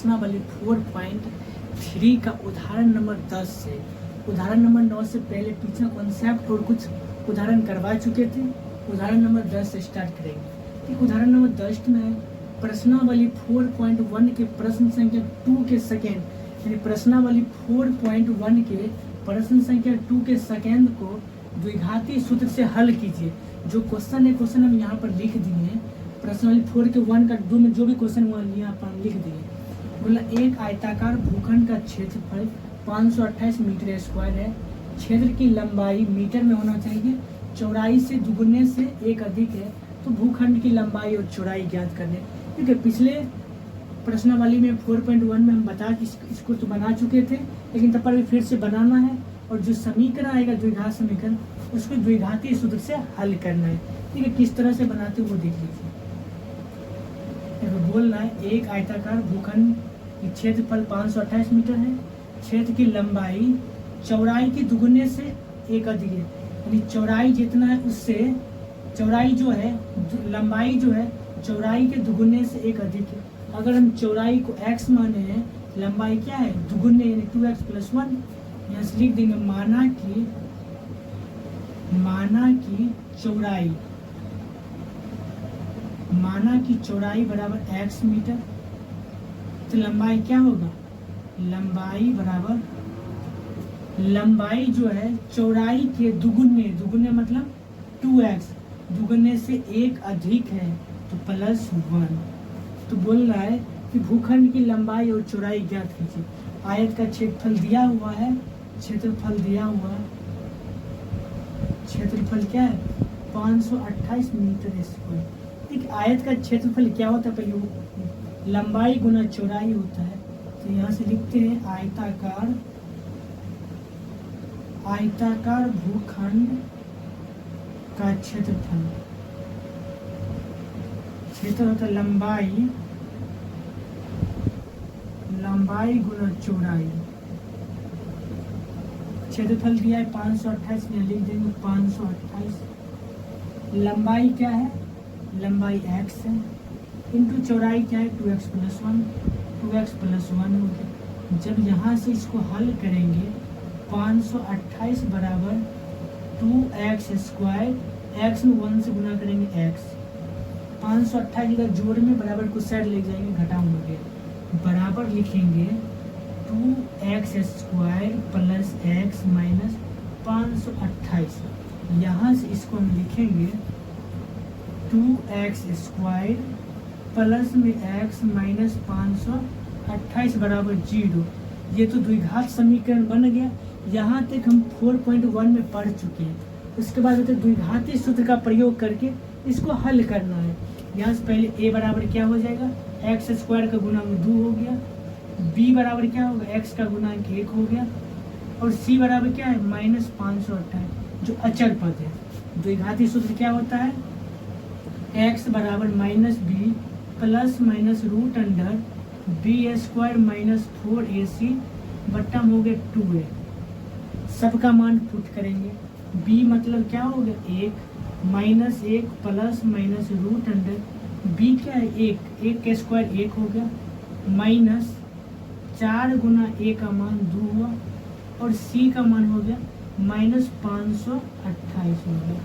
प्रश्नावली 4.3 का उदाहरण नंबर 10 से उदाहरण नंबर 9 से पहले पीछे कॉन्सेप्ट और कुछ उदाहरण करवा चुके थे। उदाहरण नंबर 10 से स्टार्ट करेंगे। ठीक, उदाहरण नंबर 10 में प्रश्नावली 4.1 के प्रश्न संख्या 2 के सेकेंड, यानी प्रश्नावली 4.1 के प्रश्न संख्या 2 के सेकेंड को द्विघाती सूत्र से हल कीजिए। जो क्वेश्चन है, क्वेश्चन हम यहाँ पर लिख दिए हैं। प्रश्नावली 4 के 1 का 2 में जो भी क्वेश्चन हुआ यहाँ पर हम लिख दिए। बोला एक आयताकार भूखंड का क्षेत्रफल 528 मीटर स्क्वायर है। क्षेत्र की लंबाई मीटर में होना चाहिए, चौड़ाई से दुगुने से एक अधिक है। तो भूखंड की लंबाई और चौड़ाई ज्ञात करने। ठीक है, पिछले प्रश्नावली में 4.1 में हम बता कि इसको तो बना चुके थे, लेकिन तब पर भी फिर से बनाना है। और जो समीकरण आएगा द्विघात समीकरण, उसको द्विघातीय सूत्र से हल करना है। ठीक है, किस तरह से बनाते हैं वो देख लीजिए। बोल रहा है एक आयताकार भूखंड की क्षेत्रफल 528 मीटर है। क्षेत्र की लंबाई चौड़ाई की दुगुने से एक अधिक है, यानी चौड़ाई जितना है उससे चौड़ाई जो है, लंबाई जो है चौड़ाई के दुगुने से एक अधिक है। अगर हम चौड़ाई को x माने हैं, लंबाई क्या है दुगुने, यानी 2x + 1। यहाँ से लिख देंगे माना की चौड़ाई बराबर x मीटर। तो लंबाई क्या होगा, लंबाई जो है चौड़ाई के दुगुने मतलब 2x, दुगुने से एक अधिक है तो +1। तो बोल रहा है कि भूखंड की लंबाई और चौड़ाई ज्ञात कीजिए। आयत का क्षेत्रफल दिया हुआ है, क्षेत्रफल क्या है 528 मीटर स्क्वायर। ठीक, आयत का क्षेत्रफल क्या होता है, पहले लंबाई गुना चौड़ाई होता है। तो यहाँ से लिखते हैं आयताकार भूखंड का क्षेत्र होता है लंबाई गुना चौड़ाई। क्षेत्रफल दिया है 528, में लिख देंगे 528। लंबाई क्या है, लंबाई x है, इंटू चौड़ाई क्या है 2x + 1, 2x + 1 हो गया। जब यहाँ से इसको हल करेंगे 528 बराबर 2x², x में 1 से गुना करेंगे x। 528 का जोड़ में बराबर कुछ साइड ले जाएंगे, घटा होंगे, बराबर लिखेंगे 2x² + x - 528। यहाँ से इसको हम लिखेंगे 2x² प्लस में x - 528 बराबर 0। ये तो द्विघात समीकरण बन गया। यहाँ तक हम 4.1 में पढ़ चुके हैं। उसके बाद द्विघाती सूत्र का प्रयोग करके इसको हल करना है। यहाँ से पहले a बराबर क्या हो जाएगा, x² का गुणांक 2 हो गया। b बराबर क्या होगा, x का गुणांक 1 हो गया। और c बराबर क्या है -528, जो अचर पद है। द्विघाती सूत्र क्या होता है, x बराबर -b plus minus √under b² - 4ac बट्टा हो गया 2a। सबका मान पुट करेंगे। b मतलब क्या हो गया 1, -1 प्लस माइनस √अंडर b क्या है 1 का स्क्वायर 1 हो गया, माइनस 4 गुना a का मान 2 हुआ, और c का मान हो गया -528 हो गया,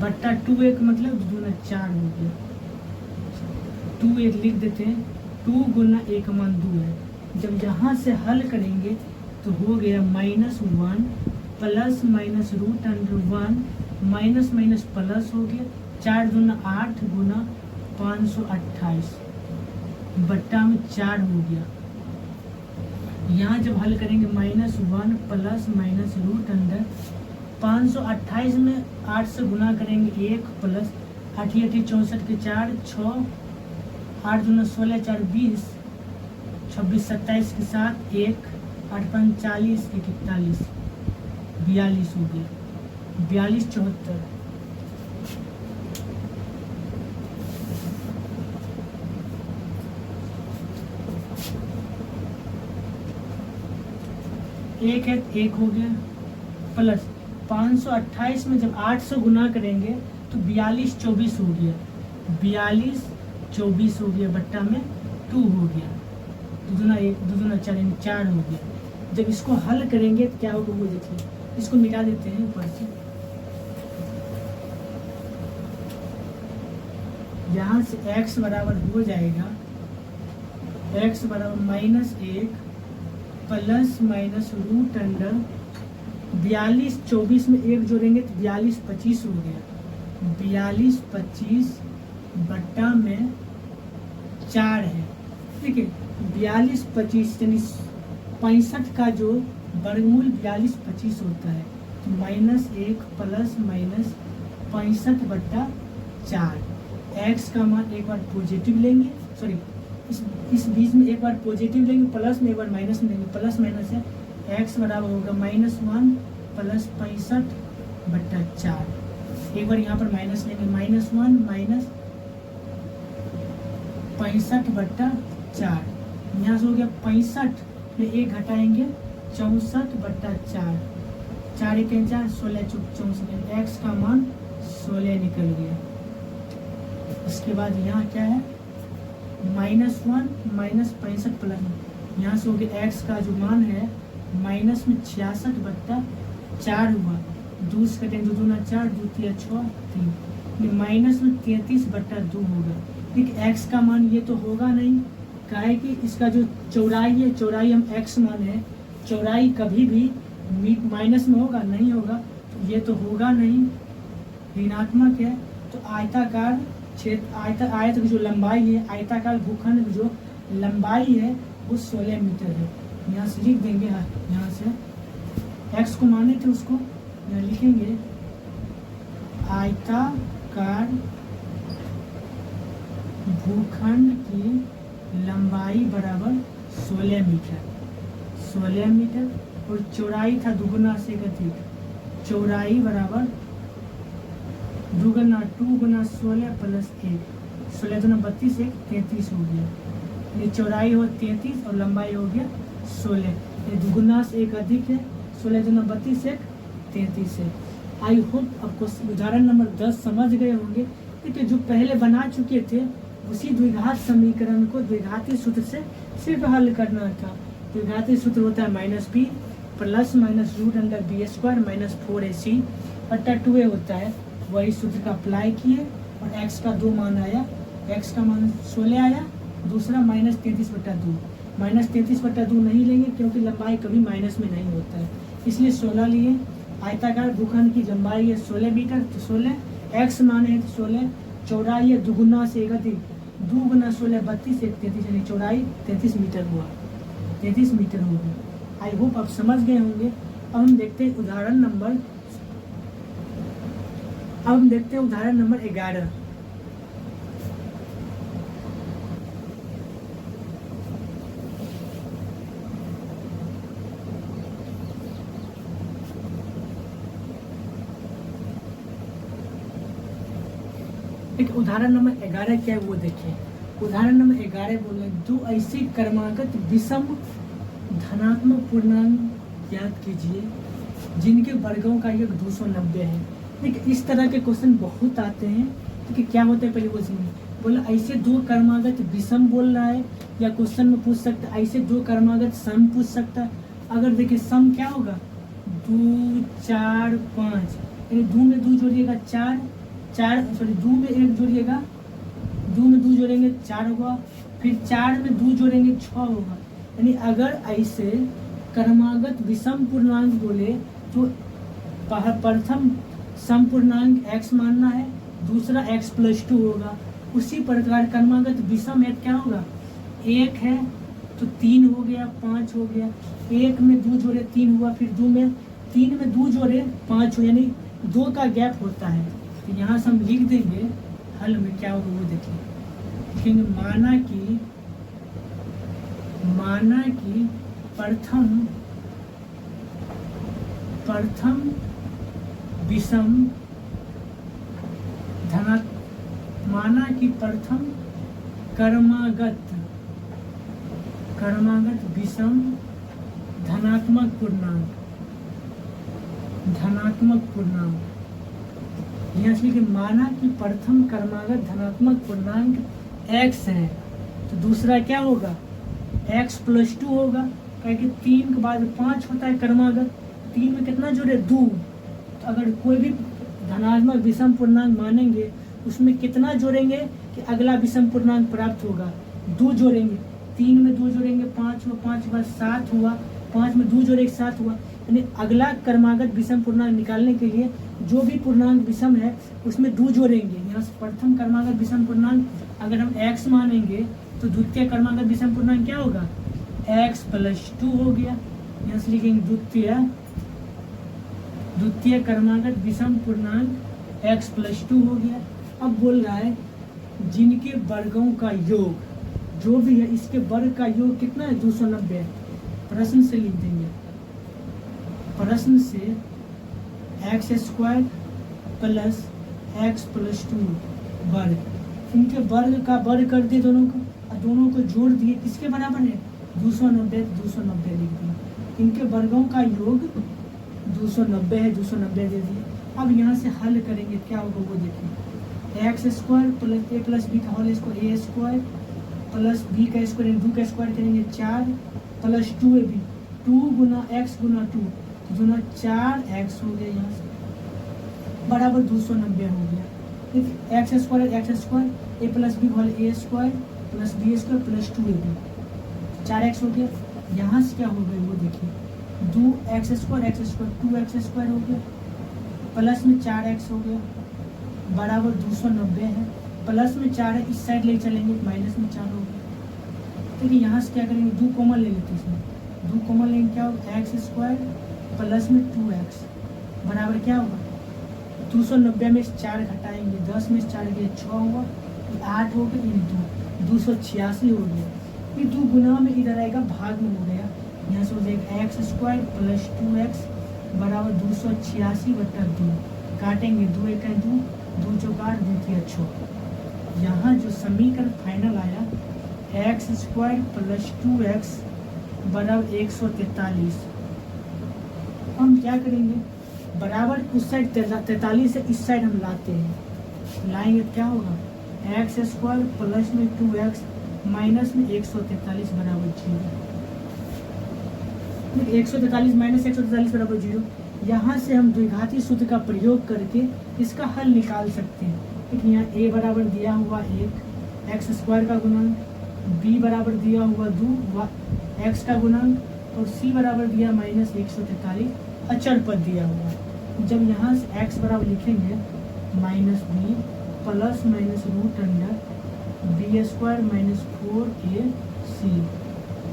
बट्टा 2a का मतलब 2 गुना 4 हो गया। 2a लिख देते हैं, 2 गुना a का मान 2 है। जब यहाँ से हल करेंगे तो हो गया -1 plus minus √1 minus minus plus हो गया, 4 दूना 8 गुना 528 बट्टा में 4 हो गया। यहाँ जब हल करेंगे -1 प्लस माइनस √अंडर 528 में 8 से गुना करेंगे 1 प्लस 8 64 के 4 6 8 दूना 16 4 20 26 27 के साथ 1 8 5 40 41 42 हो गया, 42 74। एक है 1 हो गया, प्लस 528 में जब 8 से गुना करेंगे तो 42 24 हो गया, 42 24 हो गया बट्टा में 2 हो गया, दूना 1 दूना 4 यानी 4 हो गया। जब इसको हल करेंगे तो क्या होगा वो देखिए, इसको मिटा देते हैं ऊपर से, यहाँ से x बराबर हो जाएगा x बराबर -1 प्लस माइनस रूट अंडर 42, 24 में 1 जोड़ेंगे तो 42 25 हो गया, 42 25 बट्टा में 4 है, ठीक है। 42 25 यानी 65 का जो वर्गमूल 42 25 होता है, तो -1 प्लस माइनस 65 बट्टा 4। x का मान एक बार पॉजिटिव लेंगे, सॉरी इस बीच में एक बार पॉजिटिव लेंगे, प्लस में एक बार माइनस में लेंगे, प्लस माइनस है, x बराबर होगा -1 प्लस 65 बट्टा 4। एक बार यहाँ पर माइनस लेंगे, -1 माइनस 65 बट्टा 4, यहाँ से हो गया 65 में 1 घटाएंगे 64 बट्टा 4, 4 1 4 16 64, x का मान 16 निकल गया। इसके बाद यहाँ क्या है, -1 माइनस 65 प्लस, यहाँ से हो गया x का जो मान है माइनस में 66 बट्टा 4 हुआ, 2 से कटेंगे 2 दूना 4 2 3 6 3, माइनस में 33 बट्टा 2 होगा। ठीक, x का मान ये तो होगा नहीं, काहे कि इसका जो चौड़ाई है, चौड़ाई हम x मान है, चौड़ाई कभी भी माइनस में होगा नहीं होगा, तो ये तो होगा नहीं, ऋणात्मक है। तो आयताकार क्षेत्र आयत की जो लंबाई है, आयताकार भूखंड की जो लंबाई है वो 16 मीटर है। यहाँ से लिख देंगे, यहाँ से x को माने थे उसको यहाँ लिखेंगे, आयताकार भूखंड की लंबाई बराबर 16 मीटर, 16 मीटर, और चौड़ाई था दुगुना से अधिक, चौड़ाई बराबर दुगुना 2 गुना 16 प्लस 1, 16 दूना 32 1 33 हो गया, ये चौड़ाई हो 33 और लंबाई हो गया 16, ये दुगुना से 1 अधिक है, 16 दूना 32 1 33 है। आई होप आपको उदाहरण नंबर 10 समझ गए होंगे। देखिए जो पहले बना चुके थे उसी द्विघात समीकरण को द्विघाती सूत्र से सिर्फ हल करना था। द्विघाती सूत्र होता है -b plus minus root under b² minus 4ac बट्टा 2a होता है, वही सूत्र का अप्लाई किए और x का 2 मान आया, x का मान 16 आया, दूसरा -33 बट्टा 2, -33 बट्टा 2 नहीं लेंगे क्योंकि लंबाई कभी माइनस में नहीं होता है, इसलिए 16 लिए। आयताकार भूखंड की लंबाई है 16 मीटर, तो 16 x माने है तो 16, चौड़ाई है दुगुना से 1 अधिक, 2 गुना 16 32 1 33, यानी चौड़ाई 33 मीटर हुआ, 33 मीटर हो गया। आई होप आप समझ गए होंगे। अब हम देखते हैं उदाहरण नंबर 11। एक उदाहरण नंबर 11 क्या है वो देखिए। उदाहरण नंबर 11 बोल रहे हैं, 2 ऐसे क्रमागत विषम धनात्मक पूर्णांक ज्ञात कीजिए जिनके वर्गों का योग 290 है। देखिए इस तरह के क्वेश्चन बहुत आते हैं। देखिए क्या होता है पहले वो सुनिए, बोला ऐसे 2 क्रमागत विषम बोल रहा है, या क्वेश्चन में पूछ सकता है ऐसे 2 क्रमागत सम पूछ सकता है। अगर देखिए सम क्या होगा, 2 4 5, यानी 2 में 2 जोड़िएगा 4, 2 में 1 जोड़िएगा, 2 में 2 जोड़ेंगे 4 होगा, फिर 4 में 2 जोड़ेंगे 6 होगा। यानी अगर ऐसे क्रमागत विषम पूर्णांक बोले तो प्रथम सम पूर्णांक x मानना है, दूसरा x + 2 होगा। उसी प्रकार क्रमागत विषम है क्या होगा, 1 है तो 3 हो गया, 5 हो गया, 1 में 2 जोड़े 3 हुआ, फिर 3 में 2 जोड़े 5 हो, यानी 2 का गैप होता है। तो यहाँ से हम लिख देंगे हल में क्या होगा वो देखिए, लिखेंगे माना कि प्रथम विषम माना कि प्रथम क्रमागत विषम धनात्मक पूर्णांक यहाँ से माना कि प्रथम क्रमागत धनात्मक पूर्णांक x है, तो तो दूसरा क्या होगा, x प्लस 2 होगा, क्या कि 3 के बाद 5 होता है क्रमागत, 3 में कितना जोड़े 2, तो अगर कोई भी धनात्मक विषम पूर्णांक मानेंगे उसमें कितना जोड़ेंगे कि अगला विषम पूर्णांक प्राप्त होगा, 2 जोड़ेंगे, 3 में 2 जोड़ेंगे 5 हुआ, 5 के बाद 7 हुआ, 5 में 2 जोड़ेंगे 7 हुआ, यानी अगला क्रमागत विषम पूर्णांक निकालने के लिए जो भी पूर्णांक विषम है उसमें 2 जोड़ेंगे। यहाँ से प्रथम क्रमागत विषम पूर्णांक अगर हम x मानेंगे तो द्वितीय क्रमागत विषम पूर्णांक क्या होगा, x प्लस 2 हो गया। यहाँ से लिखेंगे द्वितीय क्रमागत विषम पूर्णांक x प्लस 2 हो गया। अब बोल रहा है जिनके वर्गों का योग, जो भी है इसके वर्ग का योग कितना है, 290 है। प्रश्न से लिख देंगे, प्रश्न से x square plus x plus 2 वर्ग, इनके वर्ग का वर्ग कर दिए दोनों को, और दोनों को जोड़ दिए, किसके बराबर है 290, 290 लिख दिया। इनके वर्गों का योग 290 है, 290 दे दिए। अब यहाँ से हल करेंगे क्या होगा वो देखिए, X square plus A plus B का whole square, A square plus B का स्क्वायर, 2 का स्क्वायर करेंगे 4 प्लस 2 ए बी, 2 गुना एक्स गुना 2 गुना 4x हो गया, यहाँ से बराबर 290 हो गया। X square A plus B whole A square plus B square plus 2 A B, 4x हो गया। यहाँ से क्या हो गया वो देखिए, 2x स्क्वायर 2x स्क्वायर हो गया, प्लस में 4x हो गया बराबर 290 है, प्लस में 4 है इस साइड ले चलेंगे माइनस में 4 हो गया। देखिए यहाँ से क्या करेंगे, 2 कॉमन ले लेते हैं, इसमें 2 कॉमन लेंगे क्या होगा, एक्स स्क्वायर प्लस में 2x बराबर क्या होगा, 290 में 4 घटाएंगे, 10 में 4 गए 6 हुआ, 8 हो गया, 286 हो गया। ये 2 गुना में इधर आएगा भाग में हो गया, यहाँ से हो जाएगा एक्स स्क्वायर प्लस 2x बराबर 286/2, काटेंगे 2 एक 2, 2 चौका 8, 2 3 6। यहाँ जो समीकरण फाइनल आया एक्स स्क्वायर प्लस 2x बराबर 143। हम क्या करेंगे, बराबर उस साइड 43 से इस साइड हम लाते हैं, लाएंगे क्या होगा, एक्स स्क्वायर प्लस में 2x माइनस में 143 बराबर 0, 143 माइनस 143 बराबर 0। यहाँ से हम द्विघाती सूत्र का प्रयोग करके इसका हल निकाल सकते हैं। देखिए यहाँ a बराबर दिया हुआ 1 एक्स स्क्वायर का गुणांक, b बराबर दिया हुआ 2 x का गुणांक और c बराबर दिया माइनस 143 अचर पद दिया हुआ। जब यहाँ से x बराबर लिखेंगे minus b plus minus root under B square minus 4ac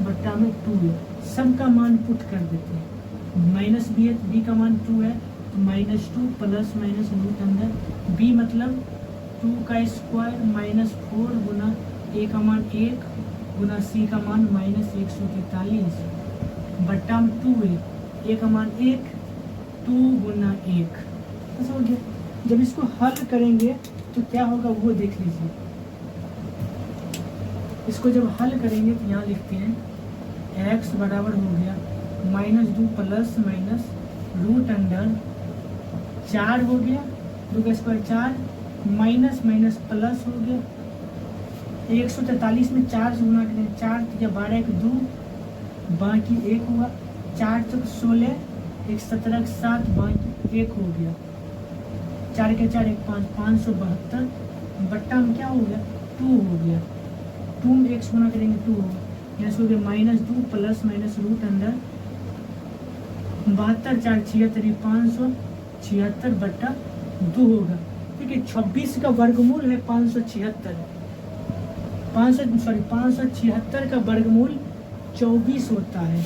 बट्टा में 2a, सब का मान पुट कर देते हैं। माइनस बी है, बी का मान 2 है तो minus 2 plus minus root under B मतलब 2 का स्क्वायर माइनस 4 गुना a का मान 1 गुना c का मान माइनस 143 बट्टा में 2a, a का मान 1 2 गुना 1, ऐसा हो गया। जब इसको हल करेंगे तो क्या होगा वो देख लीजिए। इसको जब हल करेंगे तो यहाँ लिखते हैं x बराबर हो गया -2 प्लस माइनस रूट अंडर 4 हो गया, 2 का स्क्वायर 4 माइनस माइनस प्लस हो गया 143 में 4 से गुना करें, 4 या 12 के 2 बाकी 1 हुआ, 4 चौक 16 1 17 7 बाकी 1 हो गया, 4 के 4 1 5 572 बट्टा में क्या हो गया 2 हो गया, 2 में 1 गुना करेंगे 2 होगा, यहाँ से हो गया -2 प्लस माइनस रूट अंडर 72 4 76 576 बट्टा 2 होगा। ठीक है, 26 का वर्गमूल है 576, 576 का वर्गमूल 24 होता है।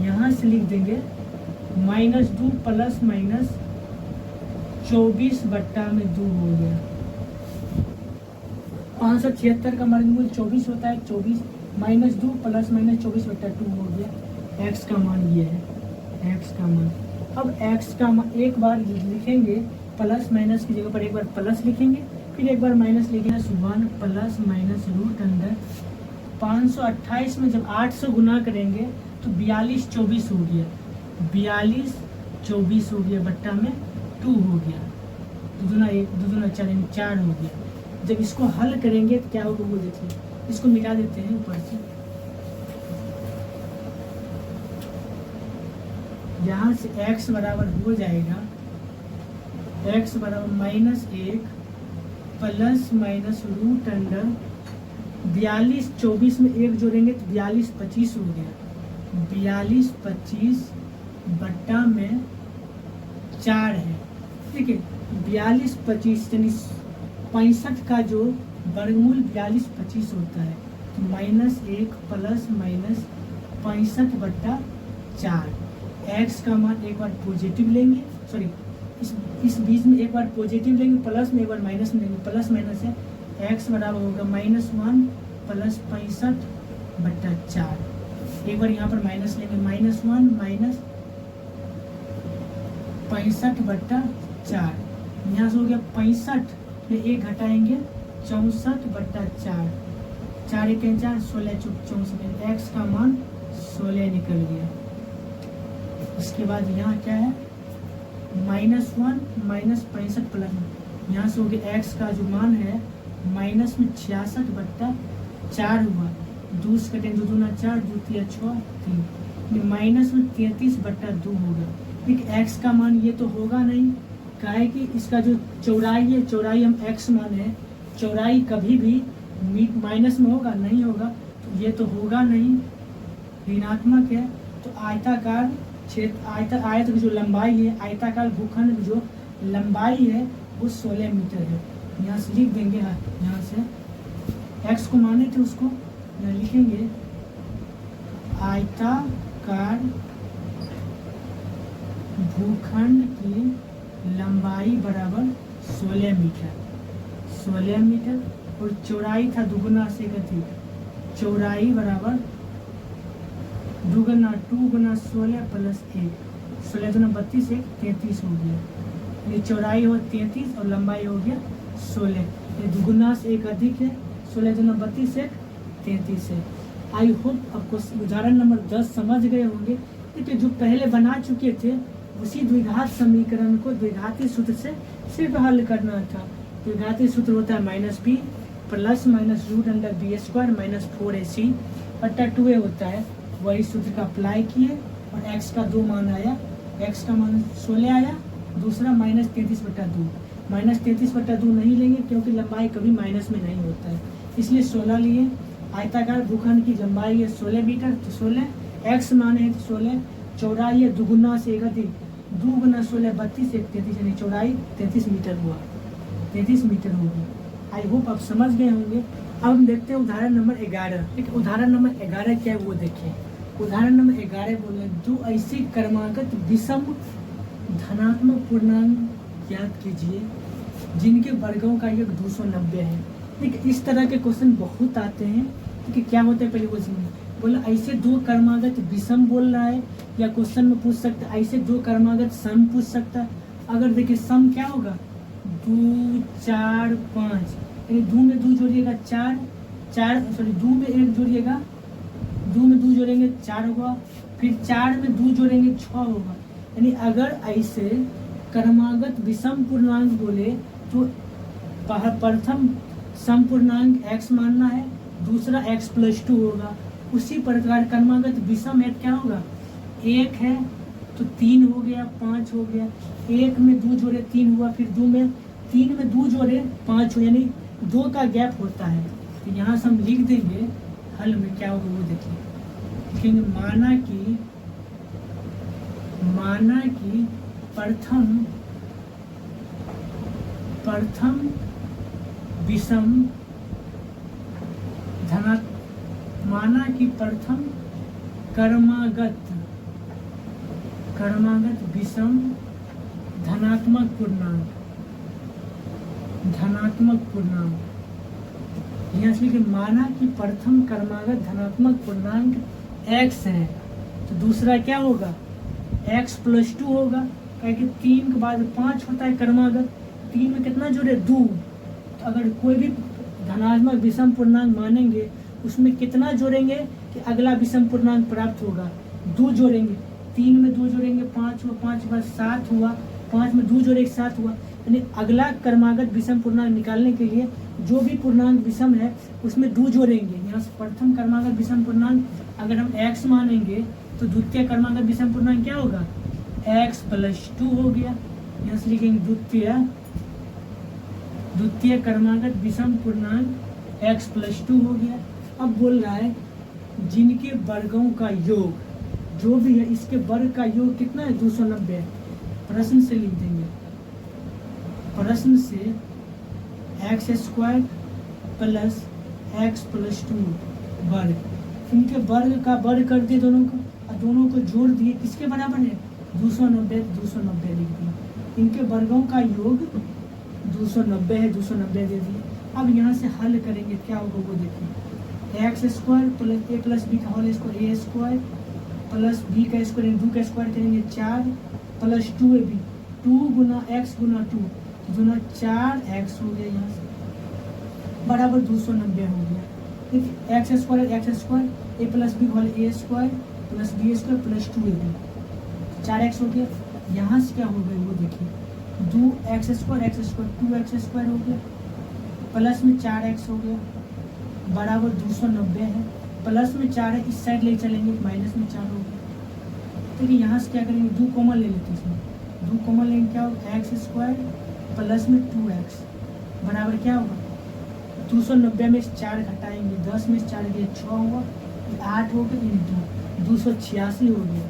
यहाँ से लिख देंगे -2 प्लस माइनस 24 बट्टा में 2 हो गया। 576 का वर्गमूल 24 होता है, 24 -2 प्लस माइनस 24 बट्टा 2 हो गया। x का मान ये है, x का मान। अब x का मान एक बार लिखेंगे प्लस माइनस की जगह पर एक बार प्लस लिखेंगे, फिर एक बार माइनस लिखेंगे 1 प्लस माइनस रूट अंडर 528 में जब 8 से गुना करेंगे तो 42 24 हो गया, 42 24 हो गया बट्टा में 2 हो गया, 2 दूना 1 2 दूना 4 यानी 4 हो गया। जब इसको हल करेंगे तो क्या होगा वो देखिए, इसको मिटा देते हैं ऊपर से। यहाँ से x बराबर हो जाएगा x बराबर -1 प्लस माइनस रूट अंडर 42, 24 में 1 जोड़ेंगे तो 42 25 हो गया, 42 25 बट्टा में 4 है, ठीक है। 42 25 यानी 65 का जो वर्गमूल 42 25 होता है, तो -1 प्लस माइनस 65 बट्टा 4। x का मान एक बार पॉजिटिव लेंगे, सॉरी इस बीच में एक बार पॉजिटिव लेंगे, प्लस में एक बार माइनस में लेंगे, प्लस माइनस है, x बराबर होगा -1 प्लस 65 बट्टा 4। एक बार यहाँ पर माइनस लेंगे, -1 माइनस 65 बट्टा 4, यहाँ से हो गया 65 में 1 घटाएंगे 64 बट्टा 4, 4 1 4 16 64, x का मान 16 निकल गया। इसके बाद यहाँ क्या है, -1 माइनस 65 प्लस, यहाँ से हो गया x का जो मान है माइनस में 66 बट्टा 4 हुआ, 2 से कटें 2 दूना 4, 2 तिया 6 3, माइनस में 33 बट्टा 2 होगा। ठीक, x का मान ये तो होगा नहीं, काहे कि इसका जो चौड़ाई है, चौड़ाई हम x मान है, चौड़ाई कभी भी माइनस में होगा नहीं होगा, तो ये तो होगा नहीं, ऋणात्मक है। तो आयताकार क्षेत्र आयत की जो लंबाई है, आयताकार भूखंड की जो लंबाई है वो 16 मीटर है। यहाँ से लिख देंगे, यहाँ से x को माने थे उसको यहाँ लिखेंगे, आयताकार भूखंड की लंबाई बराबर 16 मीटर, 16 मीटर, और चौड़ाई था दुगुना से अधिक, चौड़ाई बराबर दुगुना 2 गुना 16 प्लस 1, 16 दूना 32, 1 33 हो गया, ये चौड़ाई हो 33 और लंबाई हो गया 16, ये दुगुना से 1 अधिक है, 16 दूना 32, 1 33 है। आई होप आपको उदाहरण नंबर 10 समझ गए होंगे। क्योंकि जो पहले बना चुके थे उसी द्विघात समीकरण को द्विघाती सूत्र से सिर्फ हल करना था। द्विघाती सूत्र होता है -b plus minus root under b² minus 4ac बट्टा 2a होता है। वही सूत्र का अप्लाई किए और x का 2 मान आया, x का मान 16 आया, दूसरा -33 बट्टा 2, -33 बट्टा 2 नहीं लेंगे क्योंकि लंबाई कभी माइनस में नहीं होता है, इसलिए 16 लिए। आयताकार भूखंड की लंबाई है 16 मीटर, तो 16, x माने है तो 16, चौड़ाई है दुगुना से 1 अधिक, 2 गुना 16 32, 1 33, यानी चौड़ाई 33 मीटर हुआ, 33 मीटर होगी। आई होप आप समझ गए होंगे। अब हम देखते हैं उदाहरण नंबर 11। ठीक, उदाहरण नंबर 11 क्या है वो देखिए। उदाहरण नंबर 11 बोले, दो ऐसे क्रमागत विषम धनात्मक पूर्णांक ज्ञात कीजिए जिनके वर्गों का योग 290 है। ठीक, इस तरह के क्वेश्चन बहुत आते हैं। ठीक है, क्या होता है पहले क्वेश्चन में बोला, ऐसे दो क्रमागत विषम बोल रहा है, या क्वेश्चन में पूछ सकता है ऐसे दो क्रमागत सम पूछ सकता है। अगर देखिए सम क्या होगा, 2 4 5, यानी 2 में 2 जोड़िएगा 4, 2 में 1 जोड़िएगा, 2 में 2 जोड़ेंगे 4 होगा, फिर 4 में 2 जोड़ेंगे 6 होगा। यानी अगर ऐसे क्रमागत विषम पूर्णांक बोले तो प्रथम सम पूर्णांक x मानना है, दूसरा x + 2 होगा। उसी प्रकार क्रमागत विषम है क्या होगा, 1 है तो 3 हो गया, 5 हो गया, 1 में 2 जोड़े 3 हुआ, फिर 3 में 2 जोड़े 5 हो, यानी 2 का गैप होता है। तो यहाँ से हम लिख देंगे हल में क्या होगा वो देखिए, लिखेंगे माना कि प्रथम विषम माना कि प्रथम क्रमागत विषम धनात्मक पूर्णांक यहाँ से लिखे, माना कि प्रथम क्रमागत धनात्मक पूर्णांक x है, तो दूसरा क्या होगा, x + 2 होगा, क्योंकि 3 के बाद 5 होता है क्रमागत, 3 में कितना जोड़े 2, तो अगर कोई भी धनात्मक विषम पूर्णांक मानेंगे उसमें कितना जोड़ेंगे कि अगला विषम पूर्णांक प्राप्त होगा, 2 जोड़ेंगे, 3 में 2 जोड़ेंगे 5 हुआ, 5 के बाद 7 हुआ, 5 में 2 जोड़े एक साथ हुआ, यानी अगला क्रमागत विषम पूर्णांक निकालने के लिए जो भी पूर्णांक विषम है उसमें 2 जोड़ेंगे। यहाँ से प्रथम क्रमागत विषम पूर्णांक अगर हम x मानेंगे तो द्वितीय क्रमागत विषम पूर्णांक क्या होगा, x + 2 हो गया। यहाँ से लिखेंगे द्वितीय क्रमागत विषम पूर्णांक x + 2 हो गया। अब बोल रहा है जिनके वर्गों का योग जो भी है इसके वर्ग का योग कितना है, 290। प्रश्न से लिख देंगे, प्रश्न से x² + x + 2 वर्ग, इनके वर्ग का वर्ग कर दिए दोनों को और दोनों को जोड़ दिए, किसके बराबर है, 290 लिख दिए। इनके वर्गों का योग 290 है, 290 दे दिए। अब यहाँ से हल करेंगे क्या होगा वो देखिए, x² + a + b का होल स्क्वायर, a² + b का स्क्वायर, 2 का स्क्वायर करेंगे 4 + 2ab, 2 गुना x गुना 2 गुना 4x हो गया, यहाँ से बराबर 290 हो गया। देखिए x² a + b का whole a² + b² + 2ab, 4x हो गया। यहाँ से क्या हो गया वो देखिए, 2x² 2x² हो गया, प्लस में 4x हो गया बराबर 290 है। प्लस में 4 है, इस साइड ले चलेंगे माइनस में 4 हो गया। तो यहाँ से क्या करेंगे, 2 कॉमन ले लेते हैं, इसमें 2 कॉमन लेंगे क्या होगा, x² प्लस में 2x बराबर क्या होगा, 290 में 4 घटाएंगे, 10 में 4 गए 6 हुआ, 8 हो गया, इन 286 हो गया।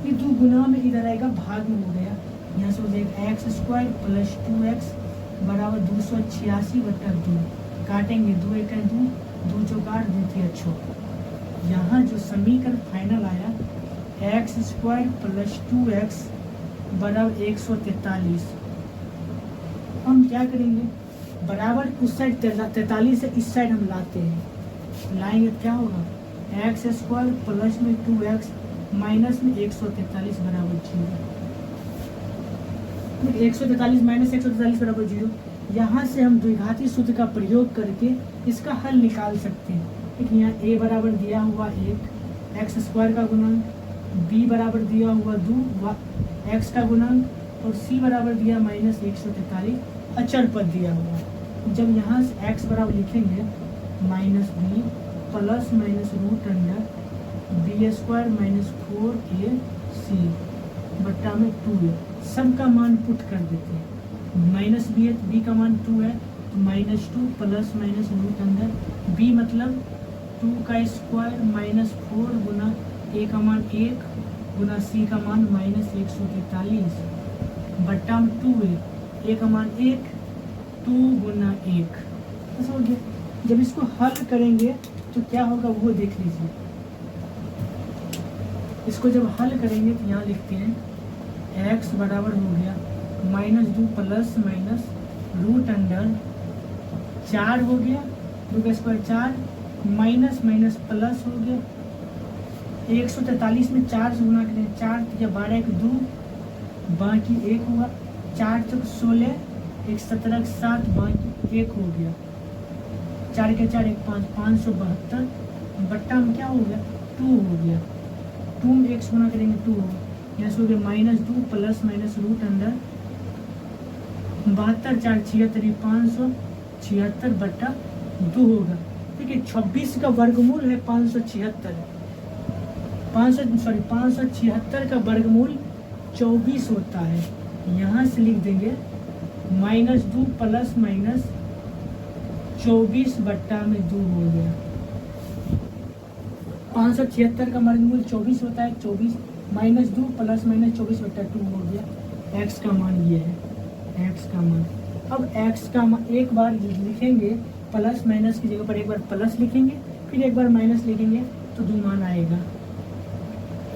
ये 2 गुना में इधर आएगा, भाग में हो गया, यहाँ से हो जाएगा x² + 2x बराबर 286/2, काटेंगे 2 × 2 2 × 2 2 × 6। यहाँ जो समीकरण फाइनल आया x² + 2x बराबर 143। हम क्या करेंगे, बराबर उस साइड 43 है, इस साइड हम लाते हैं, लाएंगे क्या होगा, x² प्लस में 2x माइनस में 143 बराबर 0। 143 माइनस 143 बराबर 0। यहाँ से हम द्विघाती सूत्र का प्रयोग करके इसका हल निकाल सकते हैं। देखिए यहाँ a बराबर दिया हुआ 1 x² का गुणांक, b बराबर दिया हुआ 2 x का गुणांक और c बराबर दिया -143 अचर पद दिया हुआ। जब यहाँ से x बराबर लिखेंगे -b plus minus root under b² -4ac बट्टा में 2a, सबका मान पुट कर देते हैं। -b है तो b का मान 2 है तो -2 plus minus root under b मतलब 2 का स्क्वायर -4 गुना a का मान 1 गुना c का मान -143 बट्टा में 2a, a का मान 1 2 गुना 1। ऐसा हो गया। जब इसको हल करेंगे तो क्या होगा वो देख लीजिए। इसको जब हल करेंगे तो यहाँ लिखते हैं x बराबर हो गया -2 प्लस माइनस रूट अंडर 4 हो गया, 2 का स्क्वायर 4 माइनस माइनस प्लस हो गया 143 में 4 से गुना करें, 4 या 12 एक 2 बाकी 1 हुआ, 4 चौक 16 1 17 7 बाकी 1 हो गया, 4 के 4 1 5 572 बट्टा में क्या हो गया 2 हो गया, 2 में 1 गुना करेंगे 2 होगा, यहाँ से हो गया -2 प्लस माइनस रूट अंडर 72 4 76 576 बट्टा 2 होगा। देखिए 26 का वर्गमूल है 576, 576 का वर्गमूल 24 होता है। यहाँ से लिख देंगे -2 प्लस माइनस 24 बट्टा में 2 हो गया। 576 का वर्गमूल 24 होता है, 24 -2 प्लस माइनस 24 बट्टा 2 हो गया। x का मान ये है, x का मान। अब x का मान एक बार लिखेंगे प्लस माइनस की जगह पर एक बार प्लस लिखेंगे, फिर एक बार माइनस लिखेंगे तो 2 मान आएगा।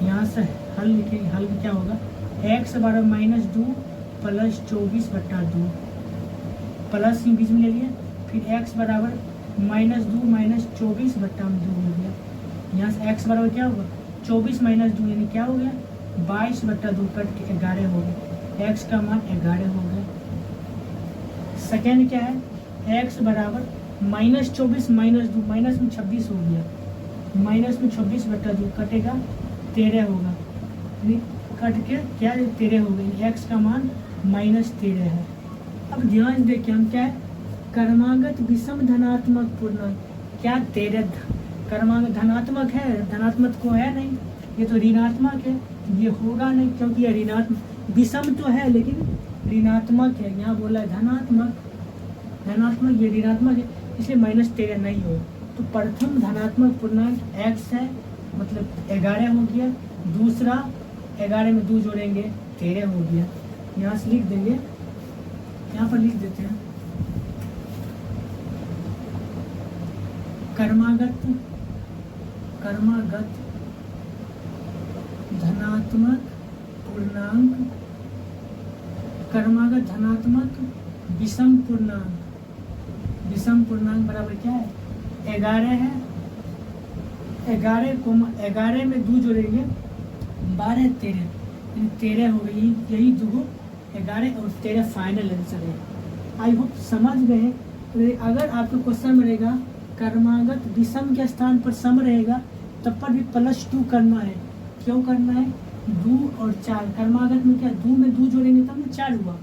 यहाँ से हल लिखेंगे, हल क्या होगा x बराबर -2 प्लस 24 बट्टा 2, प्लस ही बीच में ले लिया, फिर x बराबर -2 माइनस 24 बट्टा 2 हो गया। यहाँ से x बराबर क्या होगा 24 माइनस 2 यानी क्या हो गया 22 बट्टा 2 कट के 11 हो गया, x का मान 11 हो गया। सेकेंड क्या है x बराबर -24 माइनस 2 माइनस में 26 हो गया, माइनस में 26 बट्टा 2 कटेगा 13 होगा, कट के क्या 13 हो गया, x का मान -13 है। अब ध्यान देखिए हम क्या है, क्रमागत विषम धनात्मक पूर्णांक, क्या 13 क्रमागत धनात्मक है, धनात्मक को है नहीं, ये तो ऋणात्मक है, ये होगा नहीं क्योंकि ये ऋणात्मक विषम तो है लेकिन ऋणात्मक है, यहाँ बोला है धनात्मक, धनात्मक ये ऋणात्मक है इसलिए -13 नहीं हो। तो प्रथम धनात्मक पूर्णांक x है मतलब 11 हो गया, दूसरा 11 में 2 जोड़ेंगे 13 हो गया। यहाँ से लिख देंगे, यहाँ पर लिख देते हैं क्रमागत धनात्मक पूर्णांक, क्रमागत धनात्मक विषम पूर्णांक, विषम पूर्णांक बराबर क्या है 11 है, 11 में 2 जोड़ेंगे 12 13, 13 हो गई, यही दो 11 और 13 फाइनल आंसर है। आई होप समझ गए। तो अगर आपको क्वेश्चन में रहेगा क्रमागत विषम के स्थान पर सम रहेगा तब पर भी +2 करना है। क्यों करना है, 2 और 4 क्रमागत में क्या 2 में 2 जोड़ेंगे तब में 4 हुआ,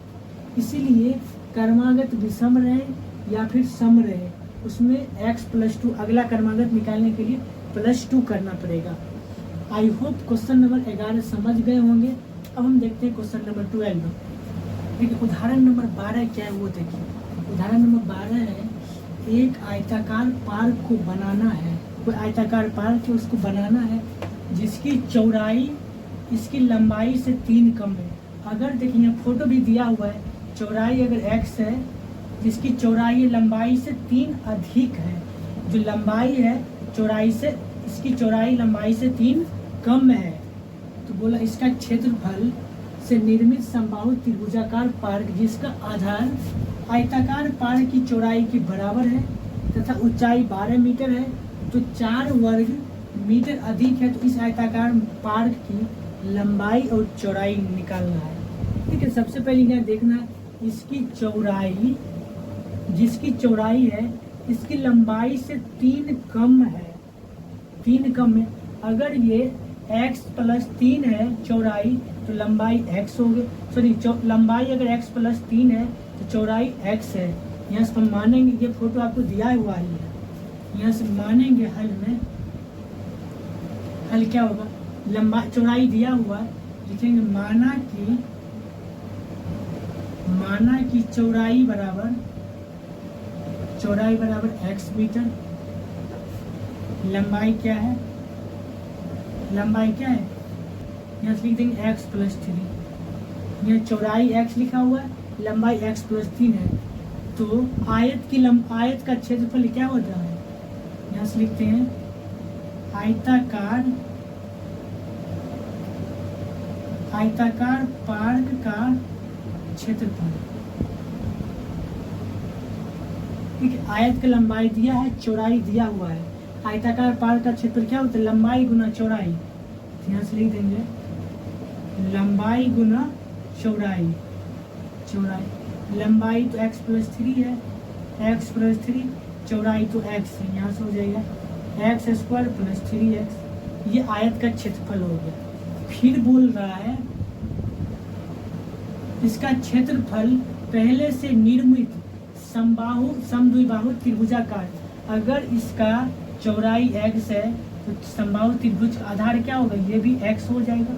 इसीलिए क्रमागत विषम रहे या फिर सम रहे उसमें x +2 अगला क्रमागत निकालने के लिए +2 करना पड़ेगा। आई होप क्वेश्चन नंबर 11 समझ गए होंगे। अब हम देखते हैं क्वेश्चन नंबर 12। देखिए उदाहरण नंबर 12 क्या है वो देखिए। उदाहरण नंबर 12 है, एक आयताकार पार्क को बनाना है, कोई आयताकार पार्क है उसको बनाना है जिसकी चौड़ाई इसकी लंबाई से 3 कम है। अगर देखिए यहाँ फोटो भी दिया हुआ है, चौड़ाई अगर x है जिसकी चौड़ाई लंबाई से 3 अधिक है, जो लंबाई है चौड़ाई से, इसकी चौड़ाई लंबाई से 3 कम है, तो बोला इसका क्षेत्रफल से निर्मित समबाहु त्रिभुजाकार पार्क जिसका आधार आयताकार पार्क की चौड़ाई के बराबर है तथा ऊंचाई 12 मीटर है, तो 4 वर्ग मीटर अधिक है, तो इस आयताकार पार्क की लंबाई और चौड़ाई निकालना है। ठीक है, सबसे पहले यहाँ देखना है इसकी चौड़ाई, जिसकी चौड़ाई है इसकी लंबाई से 3 कम है, 3 कम है। अगर ये x + 3 है चौड़ाई तो लंबाई x हो गई, सॉरी लंबाई अगर x + 3 है तो चौड़ाई x है। यहाँ से हम मानेंगे, ये फोटो आपको दिया हुआ ही है, यहाँ से मानेंगे हल में, हल क्या होगा, लंबाई चौड़ाई दिया हुआ लिखेंगे माना कि चौड़ाई बराबर x मीटर, लंबाई क्या है, लंबाई क्या है, यहाँ से लिख देंगे x + 3, यहाँ चौड़ाई x लिखा हुआ है, लंबाई x + 3 है, तो आयत का क्षेत्रफल क्या होता है, यहाँ से लिखते हैं आयताकार पार्क का क्षेत्रफल। ठीक है, आयत की लंबाई दिया है, चौड़ाई दिया हुआ है, आयताकार पार्क का क्षेत्रफल क्या होता है, लंबाई गुना चौड़ाई, यहाँ से लिख देंगे लंबाई गुना चौड़ाई, लंबाई तो x + 3 है, x + 3, चौड़ाई तो x है, यहाँ से हो जाएगा x² + 3x, ये आयत का क्षेत्रफल हो गया। फिर बोल रहा है इसका क्षेत्रफल पहले से निर्मित समद्विबाहु त्रिभुजाकार, अगर इसका चौड़ाई x है तो समबाहु त्रिभुज का आधार क्या होगा, ये भी x हो जाएगा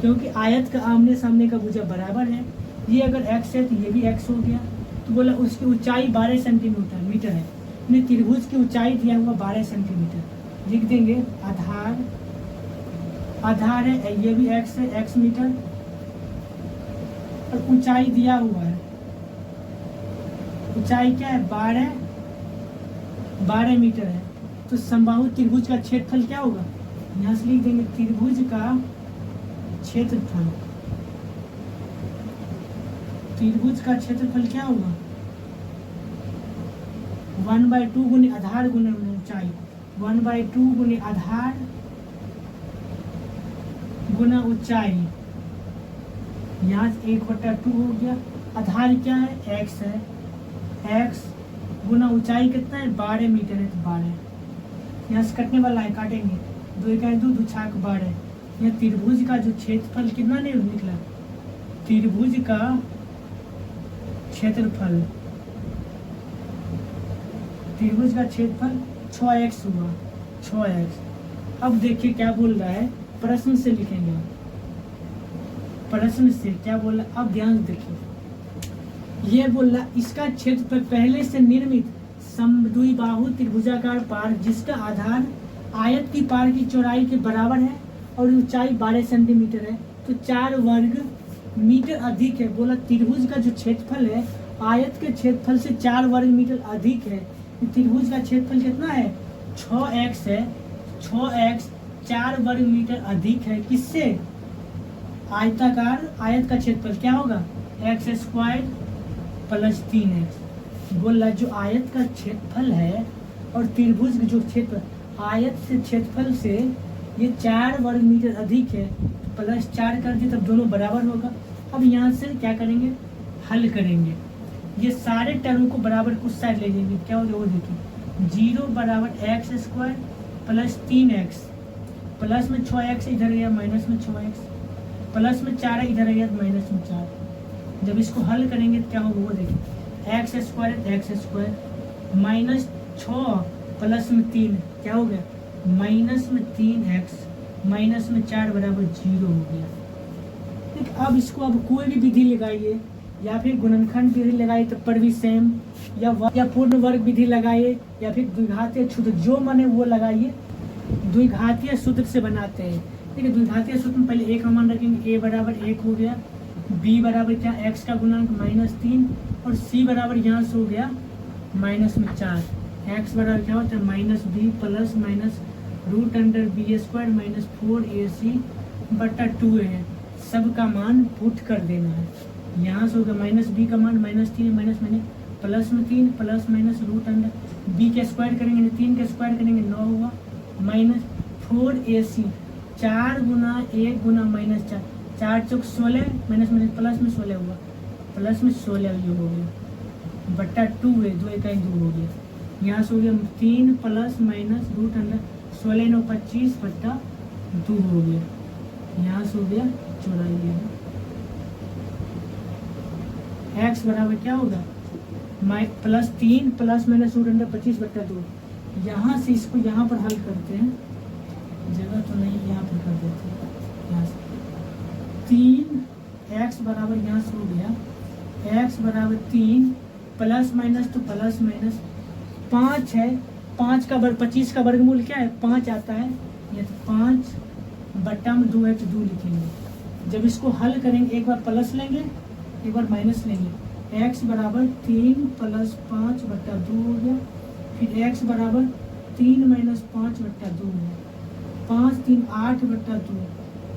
क्योंकि आयत का आमने सामने का भुजा बराबर है, ये अगर x है तो ये भी x हो गया। तो बोला उसकी ऊंचाई 12 सेंटीमीटर है, में त्रिभुज की ऊंचाई दिया हुआ 12 सेंटीमीटर, लिख देंगे आधार है, ये भी x है, x मीटर, और ऊंचाई दिया हुआ है, ऊंचाई क्या है 12 मीटर है, तो समबाहु त्रिभुज का क्षेत्रफल क्या होगा, यहाँ से लिख देंगे त्रिभुज का क्षेत्रफल, त्रिभुज का क्षेत्रफल क्या होगा 1/2 गुने आधार गुने ऊंचाई, 1/2 गुने आधार गुना ऊंचाई, यहाँ 1/2 हो गया, आधार क्या है x है, x गुना ऊंचाई कितना है 12 मीटर है, तो 12 यहाँ से कटने वाला है, काटेंगे 2 × 2 2 × 12, यह त्रिभुज का जो क्षेत्रफल कितना नहीं निकला, त्रिभुज का क्षेत्रफल, त्रिभुज का क्षेत्रफल 6x हुआ, 6x। अब देखिए क्या बोल रहा है, प्रश्न से लिखेंगे, प्रश्न से क्या बोल रहा है, अब ध्यान देखिए। ये बोल रहा इसका क्षेत्रफल पहले से निर्मित समद्विबाहु त्रिभुजाकार पार जिसका आधार आयत की पार की चौड़ाई के बराबर है और ऊंचाई 12 सेंटीमीटर है, तो 4 वर्ग मीटर अधिक है। बोला त्रिभुज का जो क्षेत्रफल है आयत के क्षेत्रफल से 4 वर्ग मीटर अधिक है। त्रिभुज का क्षेत्रफल कितना है, 6x है, 6x 4 वर्ग मीटर अधिक है किससे, आयताकार आयत का क्षेत्रफल क्या होगा, x² + 3x। बोला जो आयत का क्षेत्रफल है और त्रिभुज जो क्षेत्र आयत से क्षेत्रफल से ये 4 वर्ग मीटर अधिक है, +4 कर दिए तब दोनों बराबर होगा। अब यहाँ से क्या करेंगे, हल करेंगे, ये सारे टर्म को बराबर कुछ साइड ले लेंगे, क्या होगा वो देखिए, 0 = x² + 3x, प्लस में 6x इधर गया, माइनस में 6x, प्लस में 4 इधर गया, माइनस में 4। जब इसको हल करेंगे तो क्या होगा वो देखिए, x² माइनस 6 प्लस में 3 क्या हो गया, माइनस में 3x माइनस में 4 बराबर 0 हो गया। ठीक, अब इसको अब कोई भी विधि लगाइए या फिर गुणनखंड विधि लगाइए तब पर भी सेम, या पूर्ण वर्ग विधि लगाइए या फिर द्विघातीय सूत्र, जो माने वो लगाइए। द्विघातीय सूत्र से बनाते हैं, ठीक है। द्विघातीय सूत्र में पहले एक मान रखेंगे, a बराबर 1 हो गया, b बराबर क्या, x का गुणांक -3 और c बराबर यहाँ से हो गया -4। x बराबर क्या होता है, -b plus minus √b² -4ac/2a है। सब का मान पुट कर देना है, यहाँ से होगा -b का मान -3 माइनस मैंने प्लस में 3 प्लस माइनस √b के स्क्वायर करेंगे, 3 के स्क्वायर करेंगे 9 हुआ, -4ac 4 गुना 1 गुना -4, 4 चौक 16 माइनस में प्लस में 16 हुआ, प्लस में 16 ये हो गया /2 है, 2 1 2 हो गया। यहाँ से हो गया 3 प्लस माइनस √16 9 25/2 हो गया। यहाँ से हो गया 84। x बराबर क्या होगा, +3 प्लस माइनस √25/2। यहाँ से इसको यहाँ पर हल करते हैं, जगह तो नहीं, यहाँ पर कर देते हैं। यहाँ से 3x बराबर यहाँ से हो गया, x बराबर 3 प्लस माइनस तो प्लस माइनस 5 है, 5 का वर्ग 25 का वर्गमूल क्या है 5 आता है, ये तो 5/2 है तो 2 लिखेंगे। जब इसको हल करेंगे एक बार प्लस लेंगे एक बार माइनस लेंगे, x बराबर 3 प्लस 5/2 हो गया, फिर x बराबर 3 माइनस 5/2 है, 5 3 8/2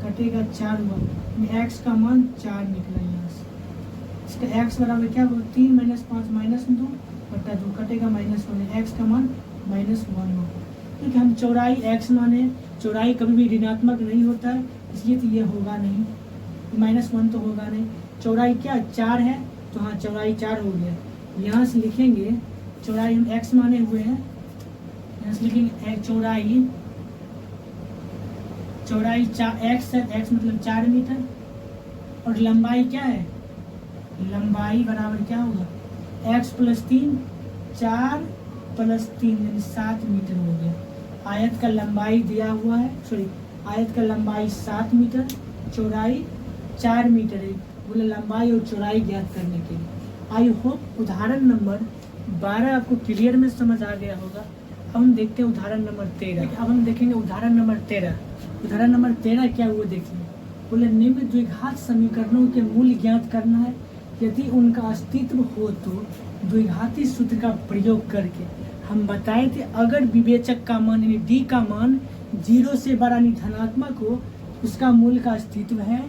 कटेगा 4 हुआ, x का मान 4 निकला। यहाँ से इसका x बराबर क्या होगा, 3 माइनस 5 माइनस 2/2 कटेगा -1, x का मान -1 होगा। क्योंकि हम चौड़ाई x माने, चौड़ाई कभी भी ऋणात्मक नहीं होता है, इसलिए तो ये होगा नहीं, -1 तो होगा नहीं। चौड़ाई क्या 4 है तो हाँ चौड़ाई 4 हो गया। यहाँ से लिखेंगे चौड़ाई हम x माने हुए हैं, यहाँ से लिखेंगे चौड़ाई 4x है, x मतलब 4 मीटर, और लंबाई क्या है, लंबाई बराबर क्या होगा, x + 3 4 + 3 यानी 7 मीटर हो गया। आयत का लंबाई दिया हुआ है, सॉरी आयत का लंबाई 7 मीटर, चौड़ाई 4 मीटर है। बोले लंबाई और चौड़ाई ज्ञात करने के लिए। आई होप उदाहरण नंबर 12 आपको क्लियर में समझ आ गया होगा। अब हम देखते हैं उदाहरण नंबर 13। अब हम देखेंगे उदाहरण नंबर 13। उदाहरण नंबर 13 क्या हुआ देखिए, बोले निम्न द्विघात समीकरणों के मूल ज्ञात करना है, यदि उनका अस्तित्व हो तो द्विघाती सूत्र का प्रयोग करके। हम बताए थे अगर विवेचक का मान यानी डी का मान 0 से बड़ा यानी धनात्मक हो उसका मूल का अस्तित्व है,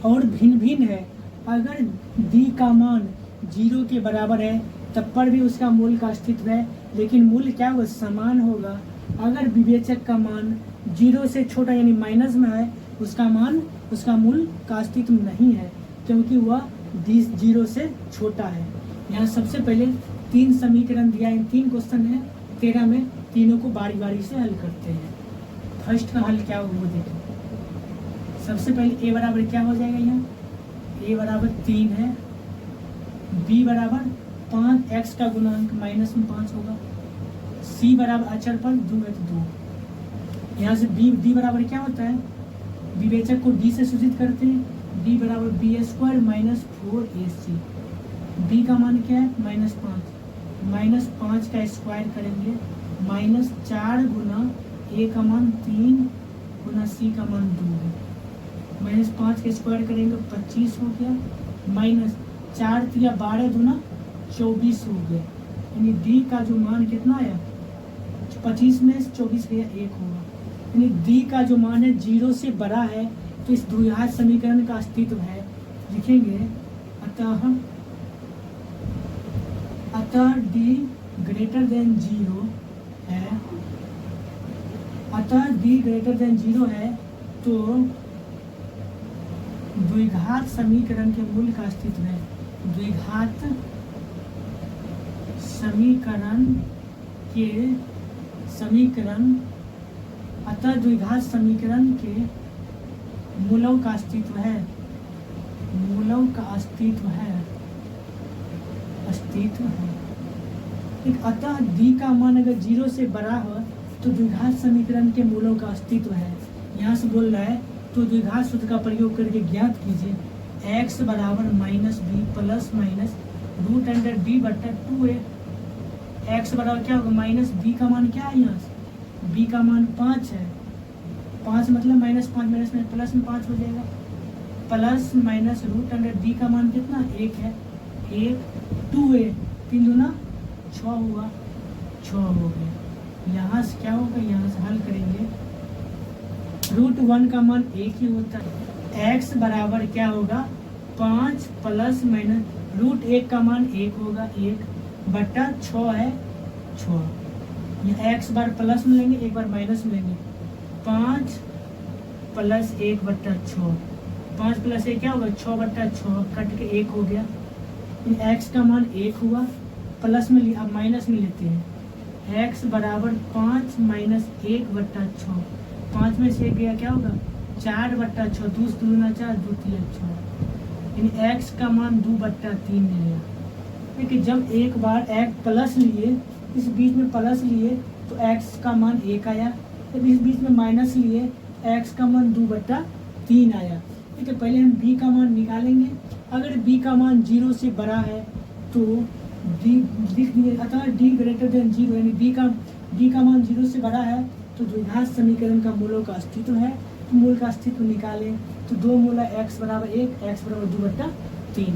और भिन्न भिन्न है अगर डी का मान 0 के बराबर है तब पर भी उसका मूल का अस्तित्व है, लेकिन मूल क्या होगा समान होगा। अगर विवेचक का मान 0 से छोटा यानी माइनस में है उसका मूल का अस्तित्व नहीं है, क्योंकि वह 0 से छोटा है। यहाँ सबसे पहले 3 समीकरण दिया है, 3 क्वेश्चन है 13 में, तीनों को बारी बारी से हल करते हैं। फर्स्ट का हल क्या होगा वो देखिए। सबसे पहले a बराबर क्या हो जाएगा, यहाँ a बराबर 3 है, बी बराबर 5, एक्स का गुणांक माइनस में 5 होगा। सी बराबर अचर पर 2 है तो 2। यहाँ से बी डी बराबर क्या होता है, विवेचक को डी से सूचित करते हैं। डी बराबर B square minus 4ac। B का मान क्या है, -5। -5 का स्क्वायर करेंगे, -4 गुना ए का मान 3 गुना सी का मान 2 है। -5 का स्क्वायर करेंगे 25 हो गया, -4 या 12 गुना 24 हो गया। यानी डी का जो मान कितना आया, 25 में 24 गया 1 होगा। यानी डी का जो मान है 0 से बड़ा है, तो इस द्विघात समीकरण का अस्तित्व है। लिखेंगे अतः डी ग्रेटर देन 0 है, अतः डी ग्रेटर देन 0 है, तो द्विघात समीकरण के मूल का अस्तित्व है। द्विघात समीकरण अतः द्विघात समीकरण के मूलों का अस्तित्व है, मूलों का अस्तित्व है। एक अतः डी का मान अगर 0 से बड़ा हो तो द्विघात समीकरण के मूलों का अस्तित्व है। यहाँ से बोल रहा है तो द्विघात सूत्र का प्रयोग करके ज्ञात कीजिए x बराबर -b plus minus √d/2a। x बराबर क्या होगा, -b का मान क्या है, यहाँ से b का मान 5 है। 5 मतलब -5 माइनस में प्लस में 5 हो जाएगा, प्लस माइनस √d का मान कितना 1 है, 1 2a 3 दूना 6 हुआ, 6 हो गया। यहाँ से क्या होगा, यहाँ से हल करेंगे √1 का मान 1 ही होता है। x बराबर क्या होगा 5 प्लस माइनस √1 का मान 1 होगा, 1/6 है 6। ये x बार प्लस में लेंगे, एक बार माइनस में लेंगे। 5 प्लस 1/6, 5 प्लस 1 क्या होगा 6/6, कट के 1 हो गया। x का मान 1 हुआ, प्लस में अब माइनस में लेते हैं। x बराबर 5 माइनस 1/6, 5 में से 1 गया क्या होगा 4/6, 2 दूना 4 2 3 6। यानी x का मान 2/3 मिलेगा। देखिए जब एक बार x प्लस लिए, इस बीच में प्लस लिए तो x का मान 1 आया, जब इस बीच में माइनस लिए x का मान 2/3 आया। ठीक है, पहले हम b का मान निकालेंगे। अगर b का मान 0 से बड़ा है तो d लिख दिए, अतः d ग्रेटर देन 0, यानी d का मान 0 से बड़ा है तो द्विघात समीकरण का मूलों का अस्तित्व है। तो मूल का अस्तित्व निकालें तो 2 मूला x बराबर 1, x बराबर 2/3।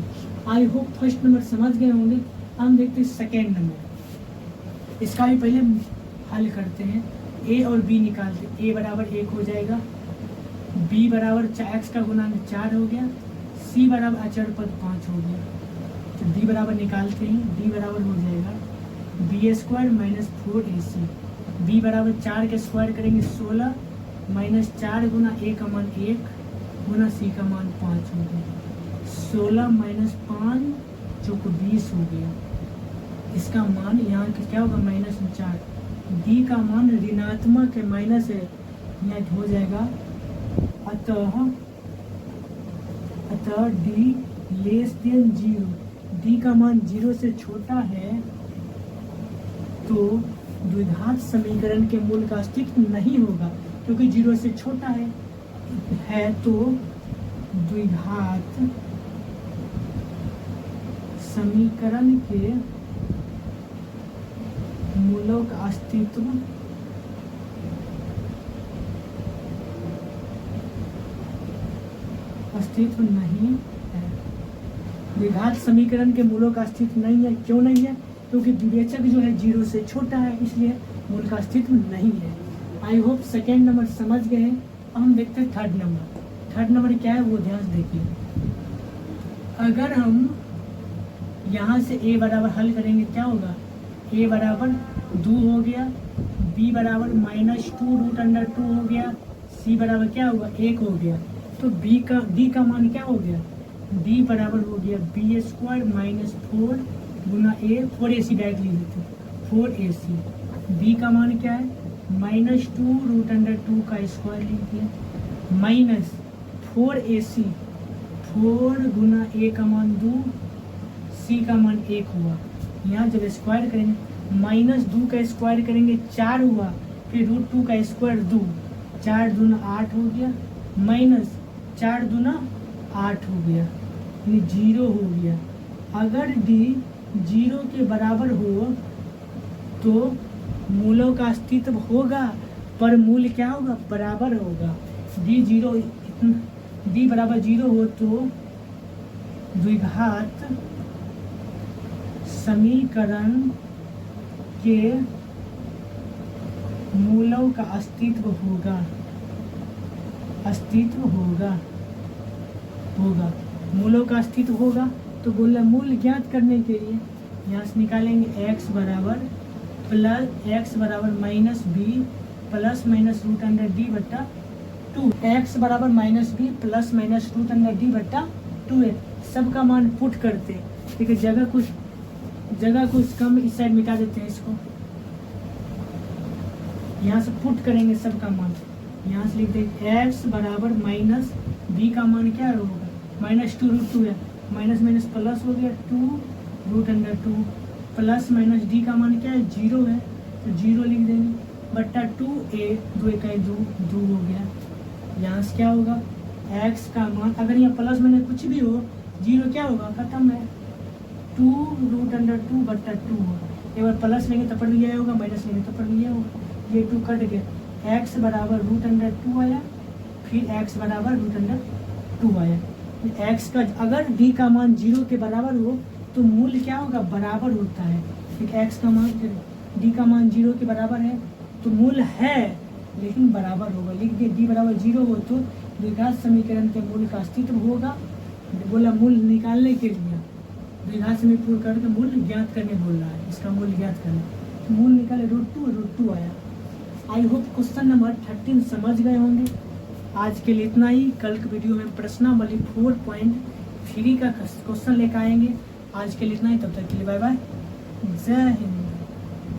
आई होप फर्स्ट नंबर समझ गए होंगे। हम देखते हैं सेकेंड नंबर, इसका भी पहले हल करते हैं। a और b निकालते हैं। a बराबर 1 हो जाएगा, b बराबर x का गुणांक 4 हो गया, c बराबर अचर पद 5 हो गया। तो d बराबर निकालते हैं, d बराबर हो जाएगा b² माइनस 4ac। b बराबर 4 के स्क्वायर करेंगे 16 माइनस 4 गुना a का मान 1 गुना c का मान 5 हो गया। 16 माइनस 5 जो को 20 हो गया। इसका मान यहाँ क्या होगा -4। d का मान ऋणात्मक है, माइनस है, यहाँ हो जाएगा अतः d लेस देन 0, d का मान 0 से छोटा है तो द्विघात समीकरण के मूल का अस्तित्व नहीं होगा, क्योंकि 0 से छोटा है तो द्विघात समीकरण के मूलों का अस्तित्व नहीं है। द्विघात समीकरण के मूलों का अस्तित्व नहीं है। क्यों नहीं है, क्योंकि विवेचक जो है 0 से छोटा है, इसलिए मूल का अस्तित्व नहीं है। आई होप सेकेंड नंबर समझ गए हैं। अब हम देखते हैं थर्ड नंबर। थर्ड नंबर क्या है वो ध्यान से देखिए। अगर हम यहाँ से a बराबर हल करेंगे क्या होगा, a बराबर 2 हो गया, b बराबर -2√2 हो गया, c बराबर क्या होगा 1 हो गया। तो d का मान क्या हो गया, d बराबर हो गया b² minus 4 Guna a, 4ac direct लिख देते 4ac। b का मान क्या है -2√2 का स्क्वायर लिख दिया माइनस 4ac, 4 गुना a का मान 2, c सी का मान 1 हुआ। यहाँ जब स्क्वायर करेंगे माइनस 2 का स्क्वायर करेंगे 4 हुआ, फिर √2 का स्क्वायर 2, 4 दूना 8 हो गया, माइनस 4 दूना 8 हो गया, यानी 0 हो गया। अगर d 0 के बराबर हो तो मूलों का अस्तित्व होगा, पर मूल क्या होगा, बराबर होगा। d बराबर 0 हो तो द्विघात समीकरण के मूलों का अस्तित्व होगा, मूलों का अस्तित्व होगा। तो बोला मूल ज्ञात करने के लिए यहाँ से निकालेंगे x बराबर minus B plus minus root under D बट्टा 2, एक्स बराबर minus B plus minus root under D बट्टा 2 है। सबका मान पुट करते, ठीक है, जगह कुछ कम, इस साइड मिटा देते हैं इसको, यहाँ से पुट करेंगे सबका मान। यहाँ से लिख देंगे एक्स बराबर माइनस बी का मान क्या होगा, -2√2 है, माइनस माइनस प्लस हो गया 2√2 प्लस माइनस डी का मान क्या है 0 है, तो 0 लिख देंगे बट्टा 2a, 2 इकाई 2 हो गया। यहाँ से क्या होगा x का मान, अगर यहाँ प्लस माइनस कुछ भी हो 0 क्या होगा, खत्म है, 2√2 बट्टा 2 होगा। एक बार प्लस लेंगे तो पर भी यह होगा, माइनस लेंगे तो पर भी यह होगा, ये 2 कट गया, x बराबर √2 आया, फिर x बराबर √2 आया। x का अगर d का मान 0 के बराबर हो तो मूल क्या होगा, बराबर होता है। ठीक, x का मान d का मान 0 के बराबर है तो मूल है लेकिन बराबर होगा, लिख दिए d बराबर 0 हो तो द्विघात समीकरण के मूल का अस्तित्व होगा। बोला मूल निकालने के लिए द्विघात समीकरण करके मूल ज्ञात करने बोल रहा है, इसका मूल ज्ञात करना, तो मूल निकाले √2 आया। आई होप क्वेश्चन नंबर 13 समझ गए होंगे। आज के लिए इतना ही, कल के वीडियो में प्रश्नावली 4.3 का क्वेश्चन लेकर आएंगे। आज के लिए इतना ही, तब तक के लिए बाय बाय, जय हिंद।